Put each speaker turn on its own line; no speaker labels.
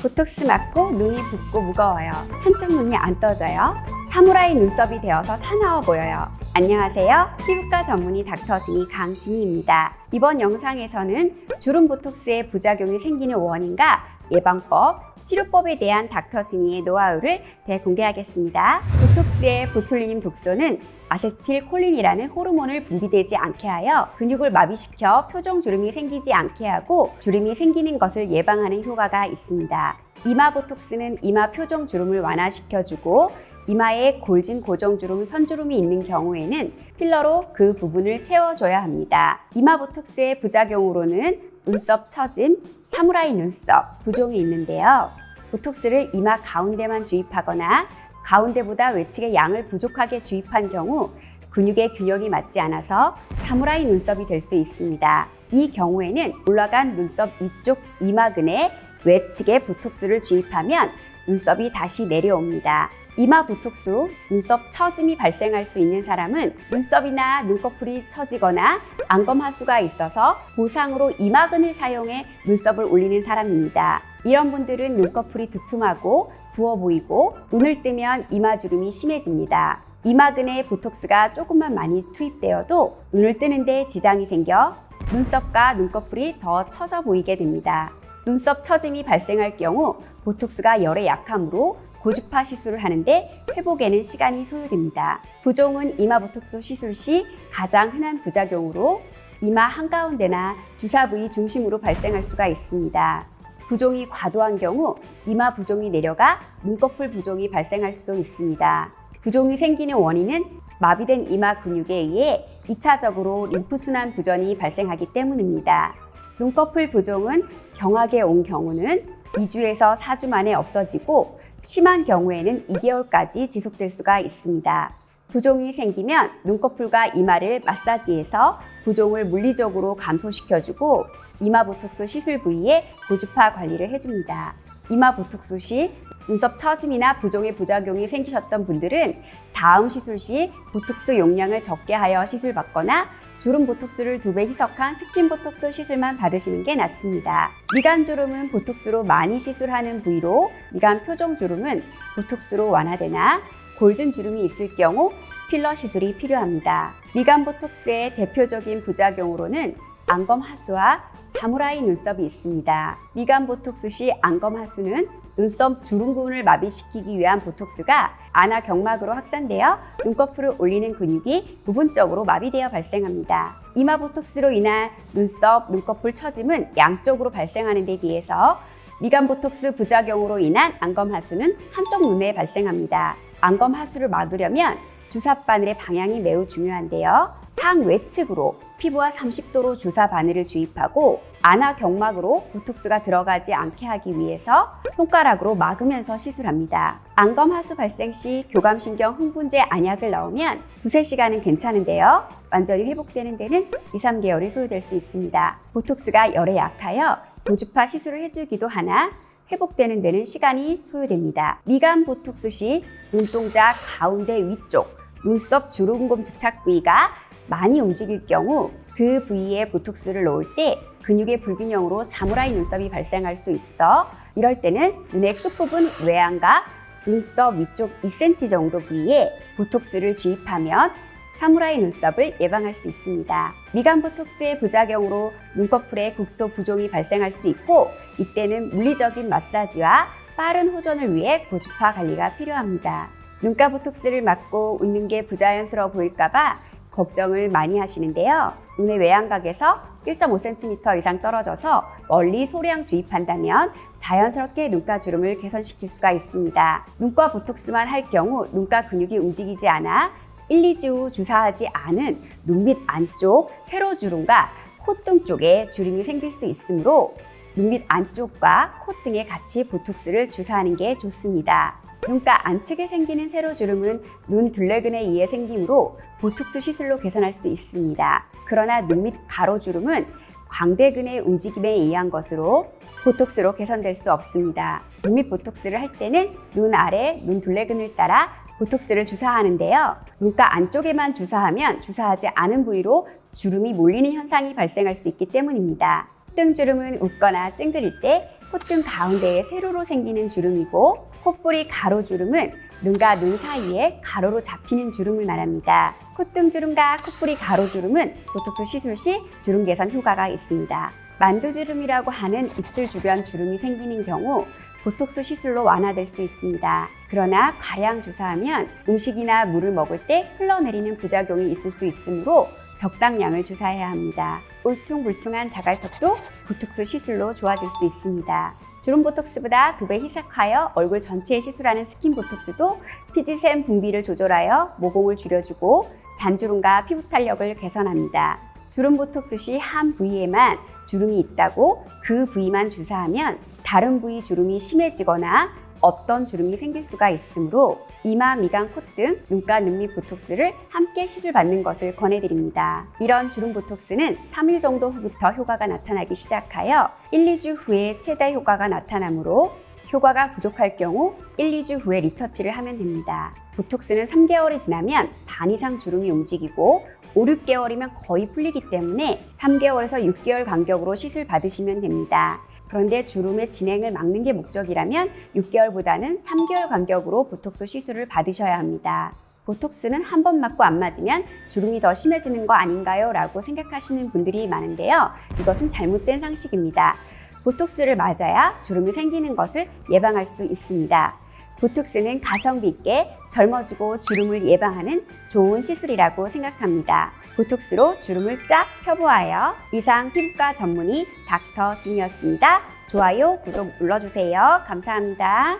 보톡스 맞고 눈이 붓고 무거워요. 한쪽 눈이 안 떠져요. 사무라이 눈썹이 되어서 사나워 보여요. 안녕하세요. 피부과 전문의 닥터진이 강진희입니다. 이번 영상에서는 주름 보톡스의 부작용이 생기는 원인과 예방법, 치료법에 대한 닥터진희의 노하우를 대공개하겠습니다. 보톡스의 보툴리눔 독소는 아세틸콜린이라는 호르몬을 분비되지 않게 하여 근육을 마비시켜 표정주름이 생기지 않게 하고 주름이 생기는 것을 예방하는 효과가 있습니다. 이마 보톡스는 이마 표정주름을 완화시켜주고 이마에 골진 고정주름, 선주름이 있는 경우에는 필러로 그 부분을 채워줘야 합니다. 이마 보톡스의 부작용으로는 눈썹 처짐, 사무라이 눈썹, 부종이 있는데요. 보톡스를 이마 가운데만 주입하거나 가운데보다 외측의 양을 부족하게 주입한 경우 근육의 균형이 맞지 않아서 사무라이 눈썹이 될 수 있습니다. 이 경우에는 올라간 눈썹 위쪽 이마근에 외측에 보톡스를 주입하면 눈썹이 다시 내려옵니다. 이마 보톡스, 눈썹 처짐이 발생할 수 있는 사람은 눈썹이나 눈꺼풀이 처지거나 안검하수가 있어서 보상으로 이마근을 사용해 눈썹을 올리는 사람입니다. 이런 분들은 눈꺼풀이 두툼하고 부어 보이고 눈을 뜨면 이마주름이 심해집니다. 이마근에 보톡스가 조금만 많이 투입되어도 눈을 뜨는데 지장이 생겨 눈썹과 눈꺼풀이 더 처져 보이게 됩니다. 눈썹 처짐이 발생할 경우 보톡스가 열에 약하므로 고주파 시술을 하는데 회복에는 시간이 소요됩니다. 부종은 이마 보톡스 시술 시 가장 흔한 부작용으로 이마 한가운데나 주사 부위 중심으로 발생할 수가 있습니다. 부종이 과도한 경우 이마 부종이 내려가 눈꺼풀 부종이 발생할 수도 있습니다. 부종이 생기는 원인은 마비된 이마 근육에 의해 2차적으로 림프순환 부전이 발생하기 때문입니다. 눈꺼풀 부종은 경하게 온 경우는 2주에서 4주 만에 없어지고 심한 경우에는 2개월까지 지속될 수가 있습니다. 부종이 생기면 눈꺼풀과 이마를 마사지해서 부종을 물리적으로 감소시켜주고 이마 보톡스 시술 부위에 고주파 관리를 해줍니다. 이마 보톡스 시 눈썹 처짐이나 부종의 부작용이 생기셨던 분들은 다음 시술 시 보톡스 용량을 적게 하여 시술받거나 주름 보톡스를 2배 희석한 스킨 보톡스 시술만 받으시는 게 낫습니다. 미간 주름은 보톡스로 많이 시술하는 부위로 미간 표정 주름은 보톡스로 완화되나 골진 주름이 있을 경우 필러 시술이 필요합니다. 미간 보톡스의 대표적인 부작용으로는 안검 하수와 사무라이 눈썹이 있습니다. 미간 보톡스 시 안검 하수는 눈썹 주름 부분을 마비시키기 위한 보톡스가 안아 경막으로 확산되어 눈꺼풀을 올리는 근육이 부분적으로 마비되어 발생합니다. 이마 보톡스로 인한 눈썹, 눈꺼풀 처짐은 양쪽으로 발생하는 데 비해서 미간 보톡스 부작용으로 인한 안검 하수는 한쪽 눈에 발생합니다. 안검 하수를 막으려면 주사 바늘의 방향이 매우 중요한데요. 상외측으로 피부와 30도로 주사 바늘을 주입하고 안아 경막으로 보톡스가 들어가지 않게 하기 위해서 손가락으로 막으면서 시술합니다. 안검 하수 발생 시 교감신경 흥분제 안약을 넣으면 2~3시간은 괜찮은데요. 완전히 회복되는 데는 2~3개월이 소요될 수 있습니다. 보톡스가 열에 약하여 고주파 시술을 해주기도 하나 회복되는 데는 시간이 소요됩니다. 미간 보톡스 시 눈동자 가운데 위쪽 눈썹 주름곰 부착 부위가 많이 움직일 경우 그 부위에 보톡스를 놓을 때 근육의 불균형으로 사무라이 눈썹이 발생할 수 있어 이럴 때는 눈의 끝부분 외안과 눈썹 위쪽 2cm 정도 부위에 보톡스를 주입하면 사무라이 눈썹을 예방할 수 있습니다. 미간 보톡스의 부작용으로 눈꺼풀에 국소 부종이 발생할 수 있고 이때는 물리적인 마사지와 빠른 호전을 위해 고주파 관리가 필요합니다. 눈가 보톡스를 맞고 웃는 게 부자연스러워 보일까봐 걱정을 많이 하시는데요. 눈의 외양각에서 1.5cm 이상 떨어져서 멀리 소량 주입한다면 자연스럽게 눈가 주름을 개선시킬 수가 있습니다. 눈가 보톡스만 할 경우 눈가 근육이 움직이지 않아 1~2주 후 주사하지 않은 눈 밑 안쪽 세로주름과 콧등 쪽에 주름이 생길 수 있으므로 눈 밑 안쪽과 콧등에 같이 보톡스를 주사하는 게 좋습니다. 눈가 안측에 생기는 세로주름은 눈 둘레근에 의해 생기므로 보톡스 시술로 개선할 수 있습니다. 그러나 눈 밑 가로주름은 광대근의 움직임에 의한 것으로 보톡스로 개선될 수 없습니다. 눈 밑 보톡스를 할 때는 눈 아래 눈 둘레근을 따라 보톡스를 주사하는데요. 눈가 안쪽에만 주사하면 주사하지 않은 부위로 주름이 몰리는 현상이 발생할 수 있기 때문입니다. 콧등주름은 웃거나 찡그릴 때 콧등 가운데에 세로로 생기는 주름이고, 콧뿌리 가로주름은 눈과 눈 사이에 가로로 잡히는 주름을 말합니다. 콧등 주름과 콧뿌리 가로주름은 보톡스 시술 시 주름 개선 효과가 있습니다. 만두주름이라고 하는 입술 주변 주름이 생기는 경우 보톡스 시술로 완화될 수 있습니다. 그러나 과량 주사하면 음식이나 물을 먹을 때 흘러내리는 부작용이 있을 수 있으므로 적당량을 주사해야 합니다. 울퉁불퉁한 자갈턱도 보톡스 시술로 좋아질 수 있습니다. 주름 보톡스보다 2배 희석하여 얼굴 전체에 시술하는 스킨 보톡스도 피지샘 분비를 조절하여 모공을 줄여주고 잔주름과 피부 탄력을 개선합니다. 주름 보톡스 시 한 부위에만 주름이 있다고 그 부위만 주사하면 다른 부위 주름이 심해지거나 없던 주름이 생길 수가 있으므로 이마, 미간, 콧등, 눈가, 눈밑 보톡스를 함께 시술받는 것을 권해드립니다. 이런 주름 보톡스는 3일 정도 후부터 효과가 나타나기 시작하여 1, 2주 후에 최대 효과가 나타나므로 효과가 부족할 경우 1, 2주 후에 리터치를 하면 됩니다. 보톡스는 3개월이 지나면 반 이상 주름이 움직이고 5, 6개월이면 거의 풀리기 때문에 3개월에서 6개월 간격으로 시술 받으시면 됩니다. 그런데 주름의 진행을 막는 게 목적이라면 6개월보다는 3개월 간격으로 보톡스 시술을 받으셔야 합니다. 보톡스는 한 번 맞고 안 맞으면 주름이 더 심해지는 거 아닌가요? 라고 생각하시는 분들이 많은데요. 이것은 잘못된 상식입니다. 보톡스를 맞아야 주름이 생기는 것을 예방할 수 있습니다. 보톡스는 가성비 있게 젊어지고 주름을 예방하는 좋은 시술이라고 생각합니다. 보톡스로 주름을 쫙 펴보아요. 이상 피부과 전문의 닥터 진이었습니다. 좋아요, 구독 눌러주세요. 감사합니다.